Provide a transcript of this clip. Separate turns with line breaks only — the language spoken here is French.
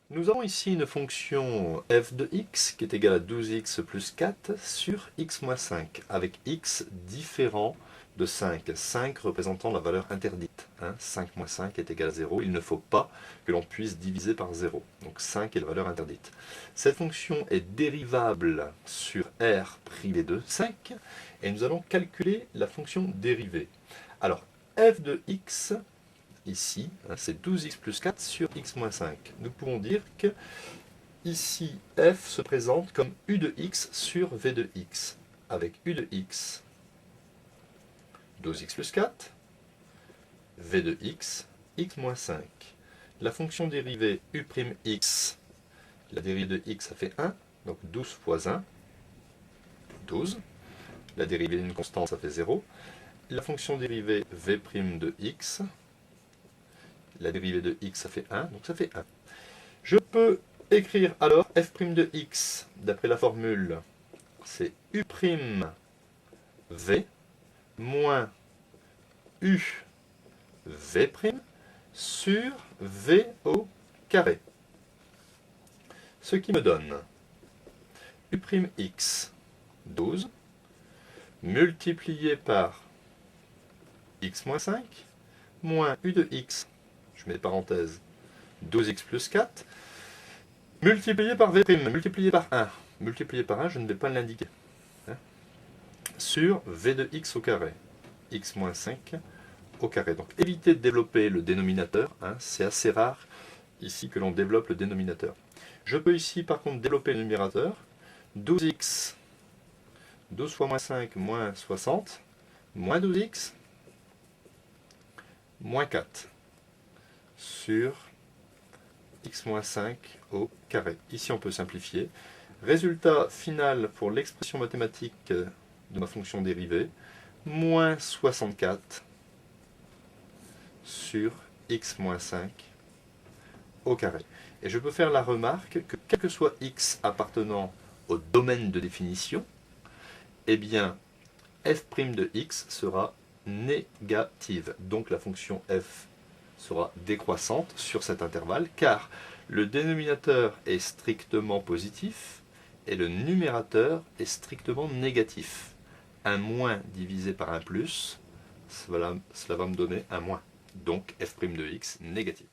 Nous avons ici une fonction f de x qui est égale à 12x plus 4 sur x moins 5, avec x différent de 5, 5 représentant la valeur interdite. 5 moins 5 est égal à 0, il ne faut pas que l'on puisse diviser par 0. Donc 5 est la valeur interdite. Cette fonction est dérivable sur r privé de 5, et nous allons calculer la fonction dérivée. Alors, f de x, ici, c'est 12x plus 4 sur x moins 5. Nous pouvons dire que ici, f se présente comme u de x sur v de x, avec u de x, 12x plus 4, v de x, x moins 5. La fonction dérivée u'x, la dérivée de x, ça fait 1, donc 12 fois 1, 12. La dérivée d'une constante, ça fait 0. La fonction dérivée v' de x, la dérivée de x, ça fait 1, donc ça fait 1. Je peux écrire alors f' de x, d'après la formule, c'est u'v moins uv' sur v au carré. Ce qui me donne u'x, 12, multiplié par x moins 5, moins u de x, je mets parenthèse, 12x plus 4, multiplié par v', multiplié par 1. Multiplié par 1, je ne vais pas l'indiquer. Sur v de x au carré, x moins 5 au carré. Donc évitez de développer le dénominateur, c'est assez rare ici que l'on développe le dénominateur. Je peux ici par contre développer le numérateur, 12x, 12 fois moins 5, moins 60, moins 12x, moins 4, sur x moins 5 au carré. Ici on peut simplifier. Résultat final pour l'expression mathématique de ma fonction dérivée, moins 64 sur x moins 5 au carré. Et je peux faire la remarque que quel que soit x appartenant au domaine de définition, eh bien f' de x sera négative. Donc la fonction f sera décroissante sur cet intervalle, car le dénominateur est strictement positif et le numérateur est strictement négatif. Un moins divisé par un plus, cela va me donner un moins. Donc f' de x négatif.